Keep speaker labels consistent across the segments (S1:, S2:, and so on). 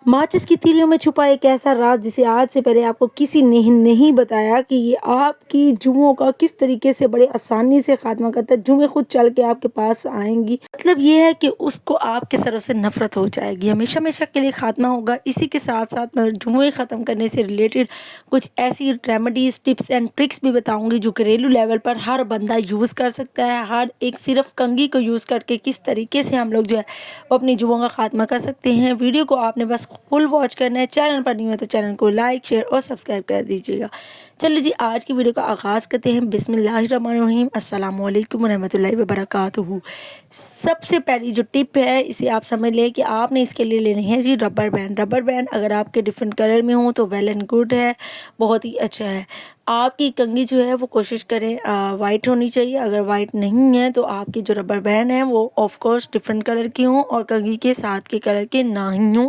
S1: माचिस की तीलियों में छुपा एक ऐसा राज जिसे आज से पहले आपको किसी ने नहीं बताया कि ये आपकी जुओं का किस तरीके से बड़े आसानी से खात्मा करता है। जुएं खुद चल के आपके पास आएंगी, मतलब ये है कि उसको आपके सरों से नफरत हो जाएगी, हमेशा हमेशा के लिए खात्मा होगा। इसी के साथ साथ मैं जुएं ख़त्म करने से रिलेटेड कुछ ऐसी रेमेडीज, टिप्स एंड ट्रिक्स भी बताऊंगी जो घरेलू लेवल पर हर बंदा यूज़ कर सकता है। हर एक सिर्फ कंघी को यूज़ करके किस तरीके से हम लोग जो है वो अपनी जुओं का खात्मा कर सकते हैं। वीडियो को आपने बस फुल वॉच करना है। चैनल पर नहीं हो तो चैनल को लाइक, शेयर और सब्सक्राइब कर दीजिएगा। चलिए जी, आज की वीडियो का आगाज़ करते हैं। बिस्मिल्लाहिर्रहमानिर्रहीम, अस्सलाम वालेकुम रहमतुल्लाहि व बरकातुहू। सबसे पहली जो टिप है इसे आप समझ लें कि आपने इसके लिए लेनी है जी रबर बैंड। रबर बैंड अगर आपके डिफरेंट कलर में हो तो वेल एंड गुड है, बहुत ही अच्छा है। आपकी कंघी जो है वो कोशिश करें वाइट होनी चाहिए। अगर वाइट नहीं है तो आपकी जो रबर बैंड है वो ऑफ कोर्स डिफरेंट कलर की हों और कंघी के साथ के कलर के ना ही हों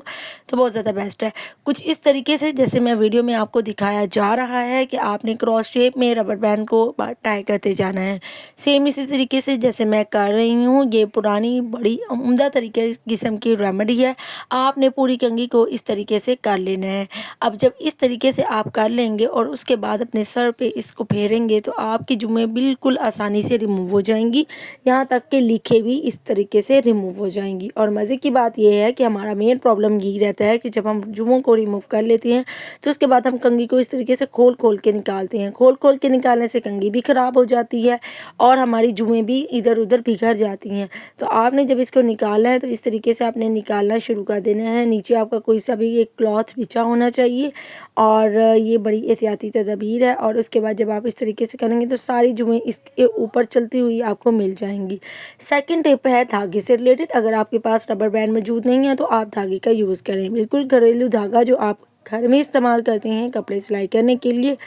S1: तो बहुत ज़्यादा बेस्ट है। कुछ इस तरीके से जैसे मैं वीडियो में आपको दिखाया जा रहा है कि आपने क्रॉस शेप में रबर बैंड को टाई करते जाना है। सेम इसी तरीके से जैसे मैं कर रही हूँ, ये पुरानी बड़ी उम्दा तरीके किस्म की रेमेडी है। आपने पूरी कंघी को इस तरीके से कर लेना है। अब जब इस तरीके से आप कर लेंगे और उसके बाद अपने सर पे इसको फेरेंगे तो आपकी जुएं बिल्कुल आसानी से रिमूव हो जाएंगी, यहाँ तक कि लीखें भी इस तरीके से रिमूव हो जाएंगी। और मज़े की बात यह है कि हमारा मेन प्रॉब्लम यही रहता है कि जब हम जुओं को रिमूव कर लेते हैं तो उसके बाद हम कंघी को इस तरीके से खोल खोल के निकालते हैं। खोल खोल के निकालने से कंघी भी ख़राब हो जाती है और हमारी जुएं भी इधर उधर बिखर जाती हैं। तो आपने जब इसको निकाला है तो इस तरीके से आपने निकालना शुरू कर देना है। नीचे आपका कोई सा भी एक क्लॉथ बिछा होना चाहिए और ये बड़ी एहतियाती तदबीर है। और उसके बाद जब आप इस तरीके से करेंगे तो सारी जुएं इसके ऊपर चलती हुई आपको मिल जाएंगी। सेकंड टिप है धागे से रिलेटेड। अगर आपके पास रबर बैंड मौजूद नहीं है तो आप धागे का यूज़ करें, बिल्कुल घरेलू धागा जो आप घर में इस्तेमाल करते हैं कपड़े सिलाई करने के लिए।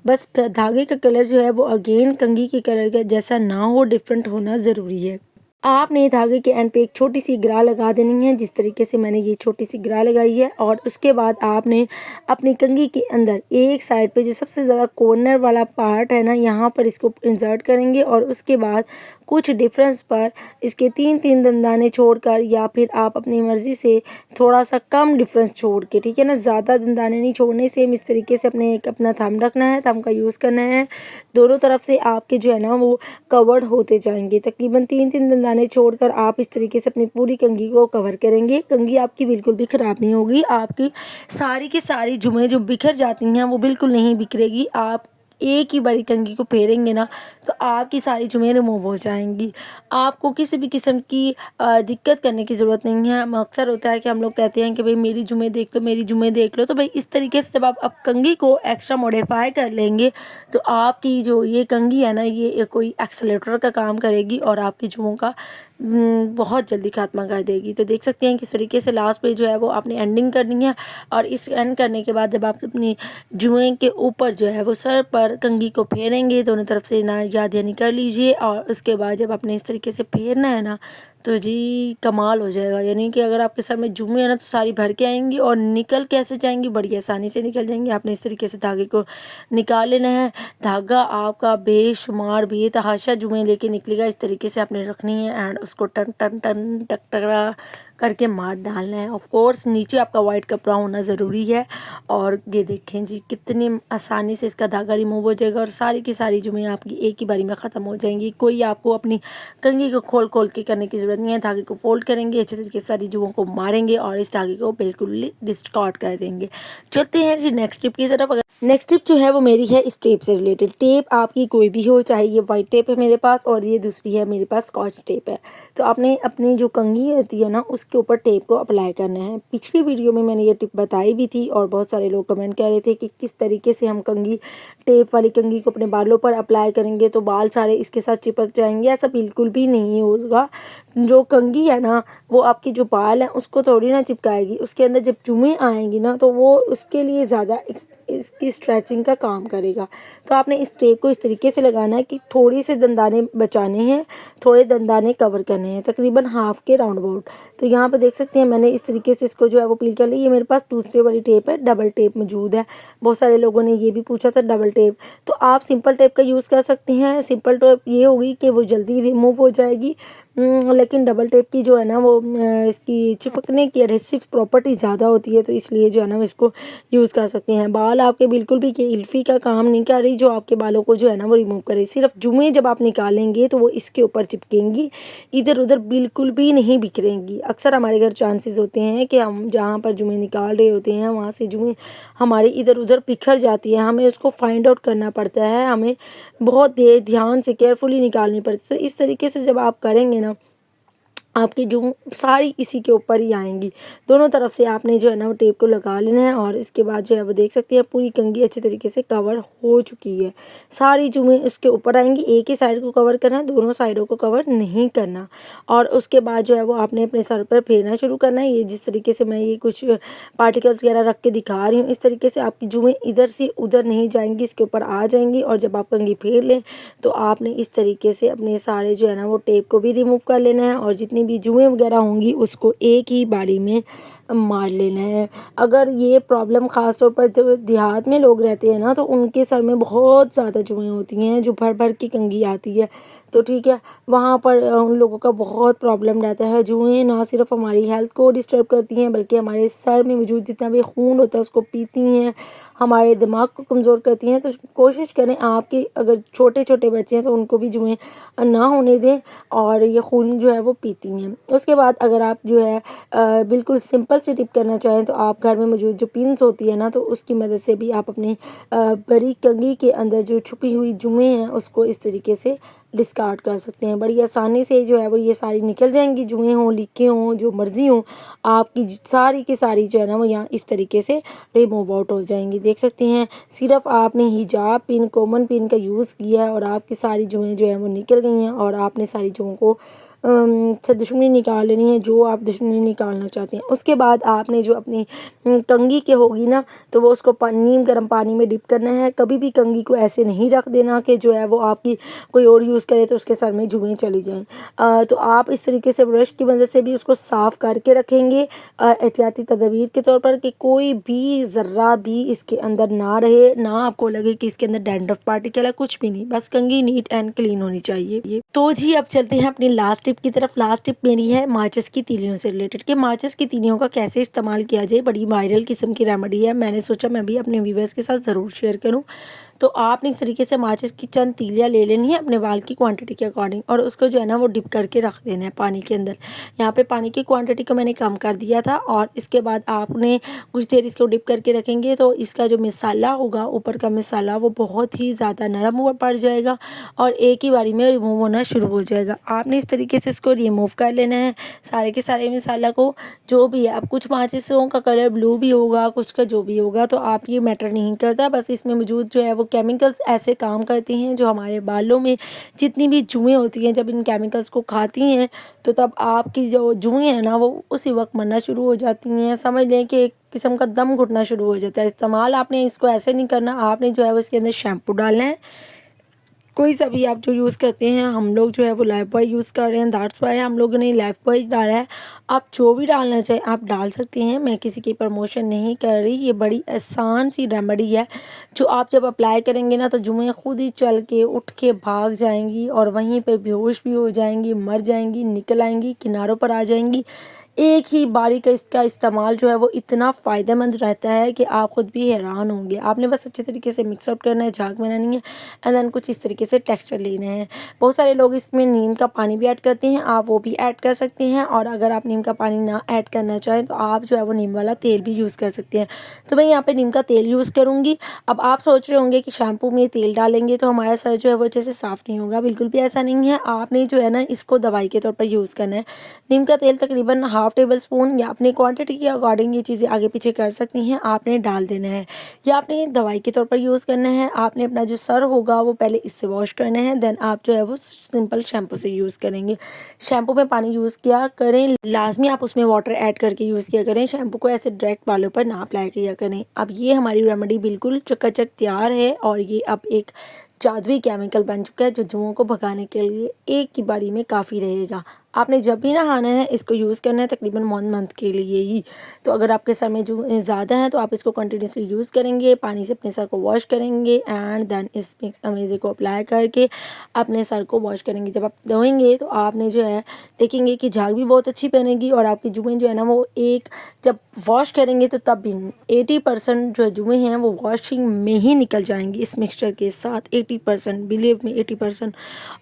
S1: बस धागे का कलर जो है वो अगेन कंघी के कलर का जैसा ना हो, डिफरेंट होना ज़रूरी है। आपने धागे के एंड पे एक छोटी सी ग्रा लगा देनी है, जिस तरीके से मैंने ये छोटी सी ग्रा लगाई है। और उसके बाद आपने अपनी कंघी के अंदर एक साइड पे जो सबसे ज़्यादा कॉर्नर वाला पार्ट है ना, यहाँ पर इसको इंसर्ट करेंगे और उसके बाद कुछ डिफरेंस पर इसके 3-3 दंदाने छोड़कर या फिर आप अपनी मर्ज़ी से थोड़ा सा कम डिफरेंस छोड़ के, ठीक है ना, ज़्यादा दंदाने नहीं छोड़ने। सेम इस तरीके से अपना थंब रखना है, थंब का यूज़ करना है। दोनों तरफ से आपके जो है ना वो कवर्ड होते जाएंगे। तकरीबन 3-3 दंदाने छोड़कर आप इस तरीके से अपनी पूरी कंघी को कवर करेंगे। कंघी आपकी बिल्कुल भी ख़राब नहीं होगी। आपकी सारी की सारी जुएं जो बिखर जाती हैं वो बिल्कुल नहीं बिखरेगी। आप एक ही बारी कंघी को फेरेंगे ना तो आपकी सारी जुएं रिमूव हो जाएंगी। आपको किसी भी किस्म की दिक्कत करने की ज़रूरत नहीं है। अक्सर होता है कि हम लोग कहते हैं कि भाई मेरी जुएं देख लो, मेरी जुएं देख लो। तो भाई इस तरीके से जब आप कंघी को एक्स्ट्रा मॉडिफाई कर लेंगे तो आपकी जो ये कंघी है ना ये कोई एक्सेलेटर का काम करेगी और आपकी जुओं का बहुत जल्दी खात्मा कर देगी। तो देख सकते हैं किस तरीके से लास्ट पे जो है वो आपने एंडिंग करनी है। और इस एंड करने के बाद जब आप अपनी जुएं के ऊपर जो है वो सर पर कंघी को फेरेंगे, दोनों तरफ से ना याद यानी कर लीजिए। और उसके बाद जब आपने इस तरीके से फेरना है ना तो जी कमाल हो जाएगा। यानी कि अगर आपके सर में जुएं है ना तो सारी भर के आएंगी और निकल कैसे जाएंगी, बड़ी आसानी से निकल जाएंगी। आपने इस तरीके से धागे को निकाल लेना है। धागा आपका बेशुमार बेतहाशा जुएं लेके निकलेगा। इस तरीके से आपने रखनी है एंड उसको टन टन टन टकटका करके मार डालना है। ऑफ कोर्स नीचे आपका वाइट कपड़ा होना ज़रूरी है। और ये देखें जी कितनी आसानी से इसका धागा रिमूव हो जाएगा और सारी की सारी जुएं आपकी एक ही बारी में ख़त्म हो जाएंगी। कोई आपको अपनी कंघी को खोल खोल के करने की ज़रूरत नहीं है। धागे को फोल्ड करेंगे, अच्छे तरीके से सारी जुओं को मारेंगे और इस धागे को बिल्कुल डिस्कार्ड कर देंगे। चलते हैं जी नेक्स्ट टिप की तरफ। नेक्स्ट टिप जो है वो मेरी है इस टेप से रिलेटेड। टेप आपकी कोई भी हो, चाहे ये वाइट टेप है मेरे पास और ये दूसरी है मेरे पास स्कॉच टेप है। तो आपने अपनी जो कंघी होती है ना उसके ऊपर टेप को अप्लाई करना है। पिछली वीडियो में मैंने ये टिप बताई भी थी और बहुत सारे लोग कमेंट कर रहे थे कि किस तरीके से हम कंघी, टेप वाली कंघी को अपने बालों पर अप्लाई करेंगे तो बाल सारे इसके साथ चिपक जाएंगे। ऐसा बिल्कुल भी नहीं होगा। जो कंघी है ना वो आपकी जो बाल है उसको थोड़ी ना चिपकाएगी, उसके अंदर जब जुएं आएंगी ना तो वो उसके लिए ज़्यादा इसकी स्ट्रेचिंग का काम करेगा। तो आपने इस टेप को इस तरीके से लगाना है कि थोड़ी से दंदाने बचाने हैं, थोड़े दंदाने कवर करने हैं, तकरीबन हाफ के राउंड अबाउट। तो यहाँ पे देख सकते हैं मैंने इस तरीके से इसको जो है वो पील कर ली। ये मेरे पास दूसरी वाली टेप है, डबल टेप मौजूद है। बहुत सारे लोगों ने ये भी पूछा था डबल टेप, तो आप सिंपल टेप का यूज़ कर सकते हैं। सिंपल टेप ये होगी कि वो जल्दी रिमूव हो जाएगी। लेकिन डबल टेप की जो है ना वो इसकी चिपकने की एडहेसिव प्रॉपर्टी ज़्यादा होती है, तो इसलिए जो है ना हम इसको यूज़ कर सकते हैं। बाल आपके बिल्कुल भी इल्फ़ी का काम नहीं कर रही जो आपके बालों को जो है ना वो रिमूव करे। सिर्फ जुएँ जब आप निकालेंगे तो वो इसके ऊपर चिपकेंगी, इधर उधर बिल्कुल भी नहीं बिखरेंगी। अक्सर हमारे घर चांसेस होते हैं कि हम जहाँ पर जुएँ निकाल रहे होते हैं वहाँ से जुएँ हमारे इधर उधर बिखर जाती है, हमें उसको फाइंड आउट करना पड़ता है, हमें बहुत देर ध्यान से केयरफुली निकालनी पड़ती है। तो इस तरीके से जब आप करेंगे ना, आपकी जुम सारी इसी के ऊपर ही आएंगी। दोनों तरफ से आपने जो है ना वो टेप को लगा लेना है और इसके बाद जो है वो देख सकते हैं पूरी कंघी अच्छे तरीके से कवर हो चुकी है। सारी जुमें इसके ऊपर आएंगी, एक ही साइड को कवर करना है, दोनों साइडों को कवर नहीं करना। और उसके बाद जो है वो आपने अपने सर पर फेरना शुरू करना है। ये जिस तरीके से मैं ये कुछ पार्टिकल्स वगैरह रख के दिखा रही हूँ, इस तरीके से आपकी जुमें इधर से उधर नहीं जाएंगी, इसके ऊपर आ जाएंगी। और जब आप कंघी फेर लें तो आपने इस तरीके से अपने सारे जो है ना वो टेप को भी रिमूव कर लेना है और जितनी भी जुएँ वगैरह होंगी उसको एक ही बारी में मार लेना है। अगर ये प्रॉब्लम ख़ास तौर पर जो देहात में लोग रहते हैं ना, तो उनके सर में बहुत ज़्यादा जुएँ होती हैं जो भर भर की कंघी आती है, तो ठीक है, वहाँ पर उन लोगों का बहुत प्रॉब्लम रहता है। जुएँ ना सिर्फ हमारी हेल्थ को डिस्टर्ब करती हैं बल्कि हमारे सर में मौजूद जितना भी खून होता है उसको पीती हैं, हमारे दिमाग को कमज़ोर करती हैं। तो कोशिश करें आपके अगर छोटे छोटे बच्चे हैं तो उनको भी जुएँ ना होने दें, और ये खून जो है वो पीती हैं। उसके बाद अगर आप जो है बिल्कुल सिंपल सी टिप करना चाहें तो आप घर में मौजूद जो पिन्स होती है ना, तो उसकी मदद से भी आप अपनी बड़ी कंघी के अंदर जो छुपी हुई जुएँ हैं उसको इस तरीके से डिस्कार्ड कर सकते हैं। बड़ी आसानी से जो है वो ये सारी निकल जाएंगी, जुएँ हों, लीकें हों, जो मर्ज़ी हों, आपकी सारी की सारी जो है ना वो यहाँ इस तरीके से रिमूव आउट हो जाएंगी। देख सकते हैं सिर्फ आपने हिजाब पिन, कॉमन पिन का यूज़ किया है और आपकी सारी जुएँ जो है वो निकल गई हैं और आपने सारी जुओं को से दुश्मनी निकाल लेनी है जो आप दुश्मनी निकालना चाहते हैं। उसके बाद आपने जो अपनी कंघी के होगी ना, तो वो उसको नीम गर्म पानी में डिप करना है। कभी भी कंघी को ऐसे नहीं रख देना कि जो है वो आपकी कोई और यूज़ करे तो उसके सर में जुएँ चली जाएं। तो आप इस तरीके से ब्रश की मदद से भी उसको साफ़ करके रखेंगे एहतियाती तदबीर के तौर पर, कि कोई भी ज़र्रा भी इसके अंदर ना रहे, ना आपको लगे कि इसके अंदर डैंड्रफ पार्टिकल है, कुछ भी नहीं, बस कंघी नीट एंड क्लीन होनी चाहिए। ये तो जी अब चलते हैं अपनी लास्ट टिप की तरफ। लास्ट टिप मेरी है माचिस की तीलियों से रिलेटेड, कि माचिस की तीलियों का कैसे इस्तेमाल किया जाए। बड़ी वायरल किस्म की रेमेडी है, मैंने सोचा मैं भी अपने व्यूवर्स के साथ ज़रूर शेयर करूँ। तो आपने इस तरीके से माचिस की चंद तीलियाँ ले लेनी है अपने बाल की क्वांटिटी के अकॉर्डिंग, और उसको जो है ना वो डिप करके रख देना है पानी के अंदर। यहाँ पे पानी की क्वांटिटी को मैंने कम कर दिया था। और इसके बाद आपने कुछ देर इसको डिप करके रखेंगे तो इसका जो मिसाला होगा, ऊपर का मिसाला, वो बहुत ही ज़्यादा नरम पड़ जाएगा और एक ही बारी में रिमूव होना शुरू हो जाएगा। आपने इस तरीके से इसको रिमूव कर लेना है सारे के सारे मिसाला को, जो भी है। अब कुछ माचिसों का कलर ब्लू भी होगा, कुछ का जो भी होगा, तो आप ये मैटर नहीं करता, बस इसमें मौजूद जो है वो केमिकल्स ऐसे काम करते हैं जो हमारे बालों में जितनी भी जुएँ होती हैं, जब इन केमिकल्स को खाती हैं तो तब आपकी जो जुएँ हैं ना वो उसी वक्त मरना शुरू हो जाती हैं। समझ लें कि एक किस्म का दम घुटना शुरू हो जाता है। इस्तेमाल आपने इसको ऐसे नहीं करना, आपने जो है वो इसके अंदर शैम्पू डालना है, कोई सा भी आप जो यूज़ करते हैं। हम लोग जो है वो लाइफ बॉय यूज़ कर रहे हैं, दैट्स वाई हम लोगों ने लाइफ बॉय डाला है। आप जो भी डालना चाहें आप डाल सकते हैं, मैं किसी की प्रमोशन नहीं कर रही। ये बड़ी आसान सी रेमेडी है जो आप जब अप्लाई करेंगे ना तो जुएँ खुद ही चल के उठ के भाग जाएंगी और वहीं पे बेहोश भी हो जाएंगी, मर जाएंगी, निकल आएंगी, किनारों पर आ जाएंगी। एक ही बारी का इसका इस्तेमाल जो है वो इतना फ़ायदेमंद रहता है कि आप ख़ुद भी हैरान होंगे। आपने बस अच्छे तरीके से मिक्स आउट करना है, झाग बनानी है एंड देन कुछ इस तरीके से टेक्सचर लेना है। बहुत सारे लोग इसमें नीम का पानी भी ऐड करते हैं, आप वो भी ऐड कर सकते हैं। और अगर आप नीम का पानी ना ऐड करना चाहें तो आप जो है वो नीम वाला तेल भी यूज़ कर सकते हैं। तो मैं यहाँ पर नीम का तेल यूज़ करूँगी। अब आप सोच रहे होंगे कि शैम्पू में तेल डालेंगे तो हमारा सर जो है वो अच्छे से साफ़ नहीं होगा। बिल्कुल भी ऐसा नहीं है, आपने जो है ना इसको दवाई के तौर पर यूज़ करना है। नीम का तेल तकरीबन हाफ टेबल स्पून, या अपनी क्वांटिटी के अकॉर्डिंग ये चीज़ें आगे पीछे कर सकती हैं, आपने डाल देना है। या आपने दवाई के तौर पर यूज़ करना है। आपने अपना जो सर होगा वो पहले इससे वॉश करना है, देन आप जो है वो सिंपल शैम्पू से यूज़ करेंगे। शैम्पू में पानी यूज़ किया करें, लाजमी आप उसमें वाटर ऐड करके यूज़ किया करें। शैम्पू को ऐसे डायरेक्ट बालों पर ना अप्लाई किया करें। अब ये हमारी रेमेडी बिल्कुल चकाचक तैयार है और ये अब एक जादुई केमिकल बन चुका है जो जुओं को भगाने के लिए एक ही बारी में काफ़ी रहेगा। आपने जब भी नहाना है इसको यूज़ करना है तकरीबन 1 मंथ के लिए ही। तो अगर आपके सर में जुएँ ज़्यादा हैं तो आप इसको कंटिन्यूअसली यूज़ करेंगे, पानी से अपने सर को वॉश करेंगे एंड देन इस मिक्स अमेज़े को अप्लाई करके अपने सर को वॉश करेंगे। जब आप धोएँगे तो आपने जो है देखेंगे कि झाग भी बहुत अच्छी बनेगी और आपकी जुएँ जो है ना वो एक जब वॉश करेंगे तो तब भी 80% जो जुएँ हैं वो वॉशिंग में ही निकल जाएँगी इस मिक्सचर के साथ 80%, बिलीव मी 80%।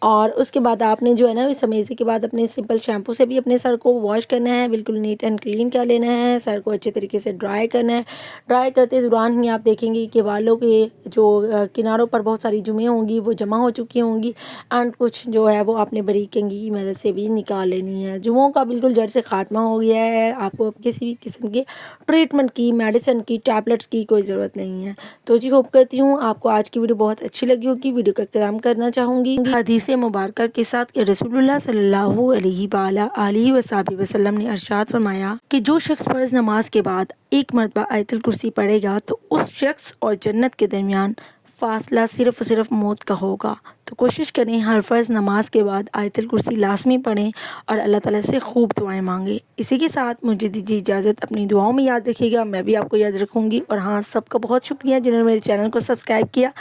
S1: और उसके बाद आपने जो है ना इस अमेज़े के बाद अपने सिंपल शैम्पू से भी अपने सर को वॉश करना है, बिल्कुल नीट एंड क्लीन कर लेना है, सर को अच्छे तरीके से ड्राई करना है। ड्राई करते दौरान ही आप देखेंगे कि बालों के जो किनारों पर बहुत सारी जुएँ होंगी वो जमा हो चुकी होंगी एंड कुछ जो है वो आपने बारीक कंघी की मदद से भी निकाल लेनी है। जुओं का बिल्कुल जड़ से खात्मा हो गया है, आपको अब किसी भी किस्म के ट्रीटमेंट की, मेडिसिन की, टैबलेट्स की कोई ज़रूरत नहीं है। तो जी होप करती हूँ आपको आज की वीडियो बहुत अच्छी लगी होगी। वीडियो का इख्तिताम करना चाहूँगी हदीस मुबारक के साथ कि रसूलुल्लाह सल्लल्लाहु अलैहि वसल्लम ने इरशाद फरमाया कि जो शख्स फ़र्ज़ नमाज के बाद एक मरतबा आयतुल कुर्सी पढ़ेगा तो उस शख्स और जन्नत के दरमियान फ़ासला सिर्फ़ और सिर्फ मौत का होगा। तो कोशिश करें हर फ़र्ज़ नमाज के बाद आयतुल कुर्सी लाज़मी पढ़ें और अल्लाह ताला से खूब दुआएं मांगें। इसी के साथ मुझे दीजिए इजाज़त, अपनी दुआओं में याद रखिएगा, मैं भी आपको याद रखूँगी। और हाँ, सबका बहुत शुक्रिया जिन्होंने मेरे चैनल को सब्सक्राइब किया।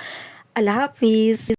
S1: अल्लाह हाफ़िज़।